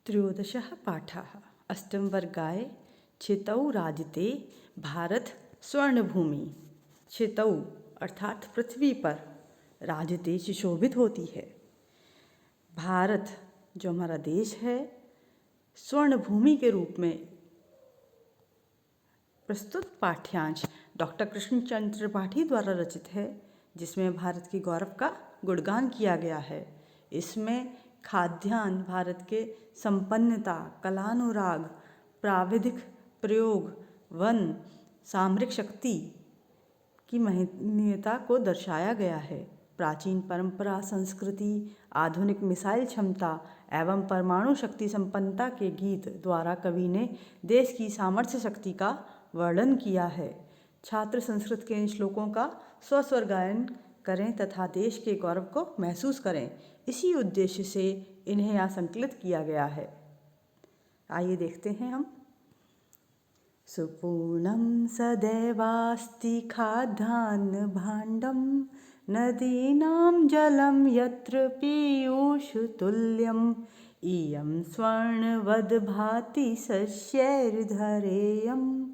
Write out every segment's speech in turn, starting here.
त्रयोदशः पाठः अष्टमवर्गाय क्षेतौ राजते भारत स्वर्णभूमि। क्षेतौ अर्थात पृथ्वी पर, राजते सुशोभित होती है। भारत जो हमारा देश है स्वर्णभूमि के रूप में। प्रस्तुत पाठ्यांश डॉक्टर कृष्णचंद्र त्रिपाठी द्वारा रचित है, जिसमें भारत के गौरव का गुणगान किया गया है। इसमें खाद्यान्न, भारत के संपन्नता, कलानुराग, प्राविधिक प्रयोग, वन, सामरिक शक्ति की महनीयता को दर्शाया गया है। प्राचीन परंपरा, संस्कृति, आधुनिक मिसाइल क्षमता एवं परमाणु शक्ति संपन्नता के गीत द्वारा कवि ने देश की सामर्थ्य शक्ति का वर्णन किया है। छात्र संस्कृत के इन श्लोकों का स्वस्वर गायन करें तथा देश के गौरव को महसूस करें। इसी उद्देश्य से इन्हें यहाँ संकलित किया गया है। आइए देखते हैं हम। सुपूर्णं सदैवास्ति खाद्यान्न भाण्डं, नदीनां जलं यत्र पीयूषतुल्यम्, इयं स्वर्णवद् भाति शस्यैर्धरेयं,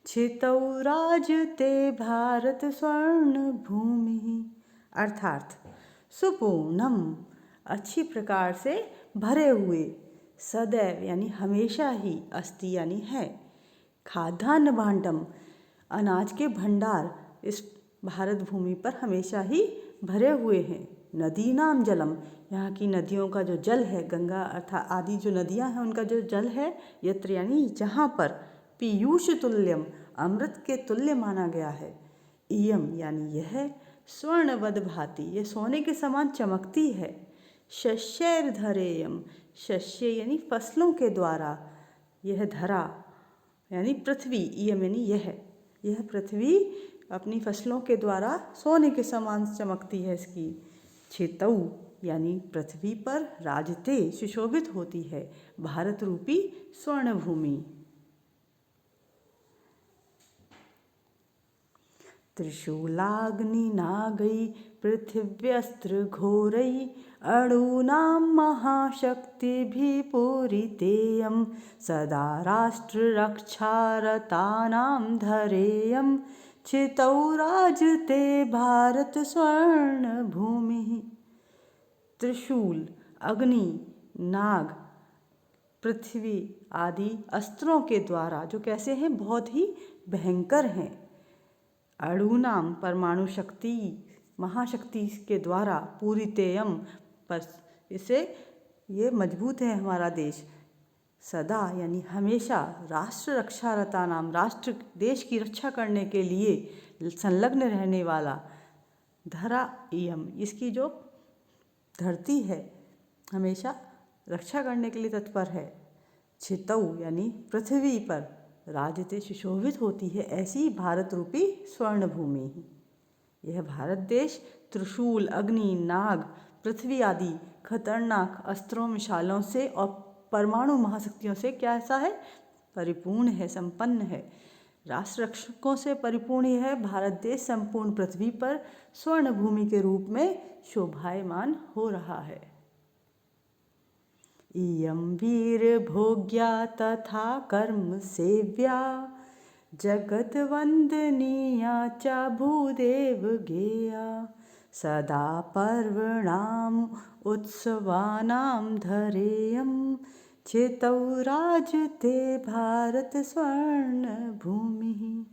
क्षितौ राजते भारत स्वर्णभूमि। अर्थात सुपूर्णम अच्छी प्रकार से भरे हुए, सदैव यानी हमेशा ही, अस्ति यानी है, खाद्यान्न भाण्डम अनाज के भंडार इस भारत भूमि पर हमेशा ही भरे हुए हैं। नदीनाम जलम यहाँ की नदियों का जो जल है, गंगा अर्थात आदि जो नदियाँ हैं उनका जो जल है, यत्र यानी जहाँ पर, पीयूष तुल्यम अमृत के तुल्य माना गया है। इयम यानी यह, स्वर्णवद भाति यह सोने के समान चमकती है। शस्यैर्धरेयम शस्य यानी फसलों के द्वारा, यह धरा यानी पृथ्वी, इयम यानी यह पृथ्वी अपनी फसलों के द्वारा सोने के समान चमकती है इसकी। क्षेतौ यानी पृथ्वी पर, राजते सुशोभित होती है, भारत रूपी स्वर्णभूमि। त्रिशूलाग्निनागै पृथिव्यस्त्र घोरै, अणूनां महाशक्तिभिः पूरितेयं, सदा राष्ट्ररक्षारतानां धरेयं, क्षितौ राजते भारत स्वर्णभूमिः। त्रिशूल, अग्नि, नाग, पृथ्वी आदि अस्त्रों के द्वारा, जो कैसे हैं, बहुत ही भयंकर हैं। अणूनाम परमाणु शक्ति, महाशक्ति के द्वारा, पूरितेयम पर इसे ये मजबूत है हमारा देश। सदा यानी हमेशा, राष्ट्र रक्षारता नाम राष्ट्र देश की रक्षा करने के लिए संलग्न रहने वाला। धरा इयम इसकी जो धरती है हमेशा रक्षा करने के लिए तत्पर है। क्षितौ यानी पृथ्वी पर, राजते सुशोभित होती है ऐसी भारत रूपी स्वर्णभूमि। यह भारत देश त्रिशूल, अग्नि, नाग, पृथ्वी आदि खतरनाक अस्त्रों, मिसाइलों से और परमाणु महाशक्तियों से कैसा है, परिपूर्ण है, संपन्न है। राष्ट्र रक्षकों से परिपूर्ण है भारत देश संपूर्ण पृथ्वी पर स्वर्णभूमि के रूप में शोभायमान हो रहा है। इयं वीरभोग्या तथा कर्म सेव्या, जगद्वंदनीया च भूदेव गेया, सदा पर्वणाम् उत्सवानां धरेयं, क्षितौ राजते भारत स्वर्णभूमिः।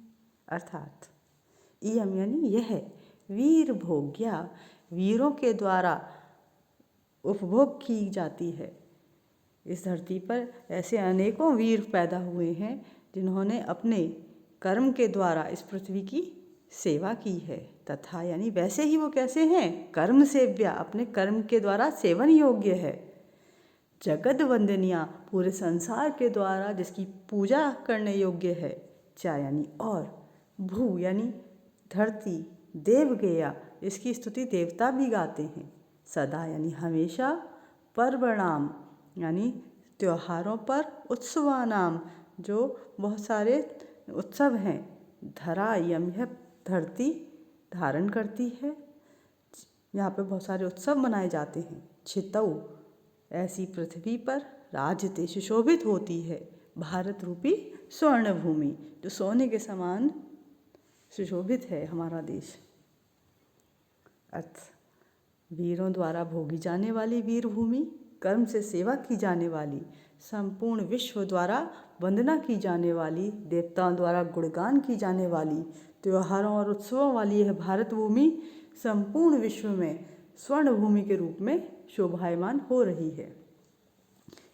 अर्थात इयम यानी यह, वीर भोग्या वीरों के द्वारा उपभोग की जाती है। इस धरती पर ऐसे अनेकों वीर पैदा हुए हैं जिन्होंने अपने कर्म के द्वारा इस पृथ्वी की सेवा की है। तथा यानी वैसे ही वो कैसे हैं, कर्म सेव्या अपने कर्म के द्वारा सेवन योग्य है। जगत वंदनिया पूरे संसार के द्वारा जिसकी पूजा करने योग्य है। चा यानी और, भू यानी धरती, देव गेया इसकी स्तुति देवता भी गाते हैं। सदा यानी हमेशा, पर्वणाम यानी त्योहारों पर, उत्सवानाम जो बहुत सारे उत्सव हैं, धरा यम यह धरती धारण करती है, यहाँ पे बहुत सारे उत्सव मनाए जाते हैं। क्षितौ ऐसी पृथ्वी पर, राजते सुशोभित होती है भारत रूपी स्वर्ण भूमि, जो सोने के समान सुशोभित है हमारा देश। अर्थ, वीरों द्वारा भोगी जाने वाली वीर भूमि, कर्म से सेवा की जाने वाली, संपूर्ण विश्व द्वारा वंदना की जाने वाली, देवताओं द्वारा गुणगान की जाने वाली, त्योहारों और उत्सवों वाली यह भारत भूमि संपूर्ण विश्व में स्वर्ण भूमि के रूप में शोभायमान हो रही है।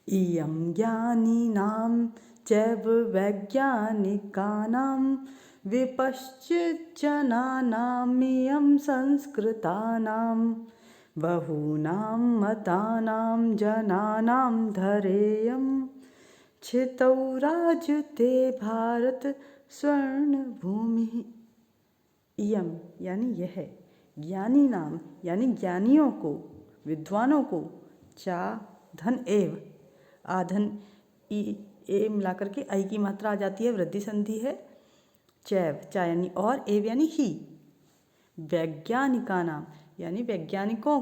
इयं ज्ञानिनां चैव वैज्ञानिकानां विपश्चिज्जनानामियं संस्कृतानां बहूनां मतानां जनानां धरेयं छितौ राजते भारत स्वर्ण भूमि। इयम यानी यह, ज्ञानी नाम यानी ज्ञानियों को, विद्वानों को, चा धन एव, आधन ए मिलाकर के आई की मात्रा आ जाती है, वृद्धि संधि है। चैव, चा यानी और, एव यानी ही, वैज्ञानिका नाम यानी वैज्ञानिकों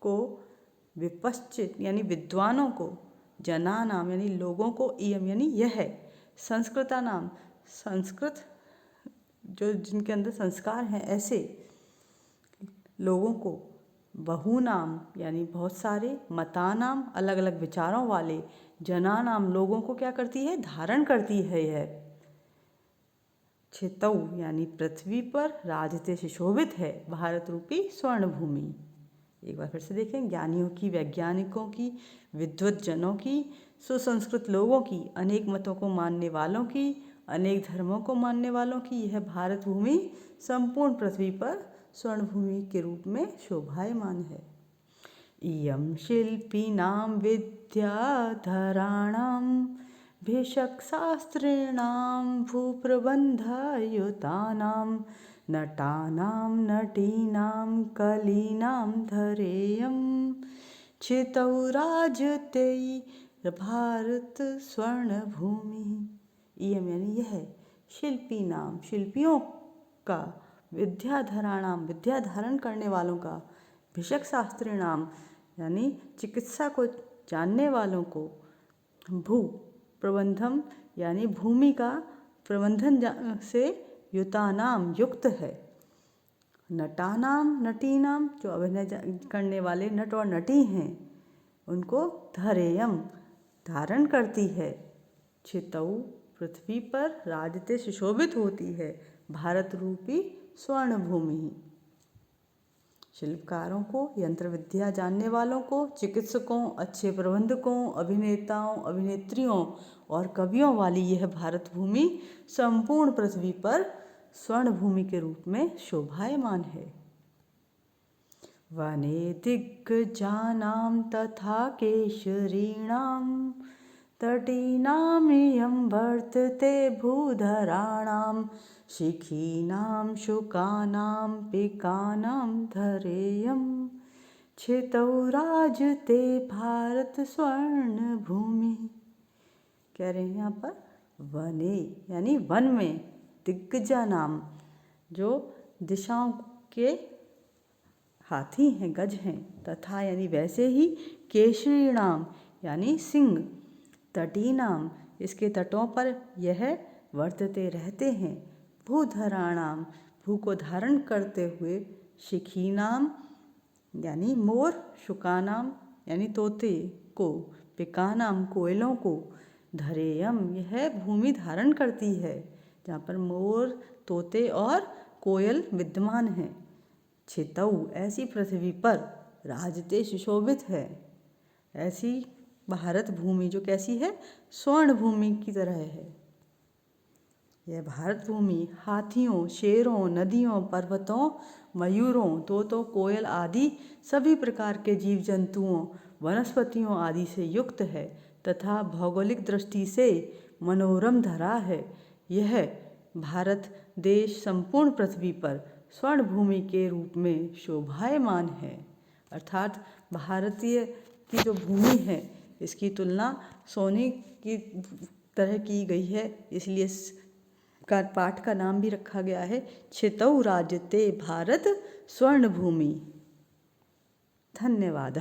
को, विपश्चित यानी विद्वानों को, जना नाम यानी लोगों को, इयम यानी यह, संस्कृता नाम संस्कृत जो जिनके अंदर संस्कार हैं ऐसे लोगों को, बहु नाम यानी बहुत सारे, मता नाम अलग अलग विचारों वाले, जना नाम लोगों को क्या करती है, धारण करती है यह। छितौ यानी पृथ्वी पर, राजते सुशोभित है भारत रूपी स्वर्ण भूमि। एक बार फिर से देखें, ज्ञानियों की, वैज्ञानिकों की, विद्वत जनों की, सुसंस्कृत लोगों की, अनेक मतों को मानने वालों की, अनेक धर्मों को मानने वालों की यह भारत भूमि संपूर्ण पृथ्वी पर स्वर्ण भूमि के रूप में शोभायमान है। इयं शिल्पिनां विद्याधराणां भिषक्शास्त्रिणां भूप्रबन्धयुतानां नटानां नटीनां कलीनां धरेयं छितौ राजते भारत स्वर्ण भूमि। इयम यानी यह, शिल्पी नाम शिल्पियों का, विद्याधराणाम विद्या धारण करने वालों का, भिषक शास्त्री नाम यानी चिकित्सा को जानने वालों को, भू प्रबंधम यानी भूमि का प्रबंधन से युतानाम युक्त है, नटानाम नटीनाम जो अभिनय करने वाले नट और नटी हैं उनको धरेयम धारण करती है, छितौ पृथ्वी पर, राजते सुशोभित होती है भारत रूपी स्वर्ण भूमि। शिल्पकारों को, यंत्र विद्या जानने वालों को, चिकित्सकों, अच्छे प्रबंधकों, अभिनेताओं, अभिनेत्रियों और कवियों वाली यह भारत भूमि संपूर्ण पृथ्वी पर स्वर्ण भूमि के रूप में शोभायमान है। वने दिग्गजानां तथा केशरीणां तटीनामियं वर्तते भूधराणां शिखीनां शुकानां पिकानां धरेयं छितौ राजते भारत स्वर्ण भूमि। कह रहे हैं यहाँ पर, वने यानी वन में, दिग्गजा नाम जो दिशाओं के हाथी हैं, गज हैं, तथा यानी वैसे ही, केशरी नाम यानी सिंह, तटी नाम इसके तटों पर यह वर्तते रहते हैं, भूधराणाम भू को धारण करते हुए, शिखी नाम यानी मोर, शुकानाम यानी तोते को, पिकानाम कोयलों को, धरेयम यह भूमि धारण करती है जहाँ पर मोर, तोते और कोयल विद्यमान हैं, छितौ ऐसी पृथ्वी पर, राजते सुशोभित है, ऐसी भारत भूमि जो कैसी है, स्वर्ण भूमि की तरह है। यह भारत भूमि हाथियों, शेरों, नदियों, पर्वतों, मयूरों, तोतों, कोयल आदि सभी प्रकार के जीव जंतुओं, वनस्पतियों आदि से युक्त है तथा भौगोलिक दृष्टि से मनोरम धरा है। यह भारत देश संपूर्ण पृथ्वी पर स्वर्ण भूमि के रूप में शोभायमान है। अर्थात भारतीय की जो भूमि है इसकी तुलना सोने की तरह की गई है, इसलिए का पाठ का नाम भी रखा गया है छितौ राजते भारत स्वर्ण भूमि। धन्यवाद।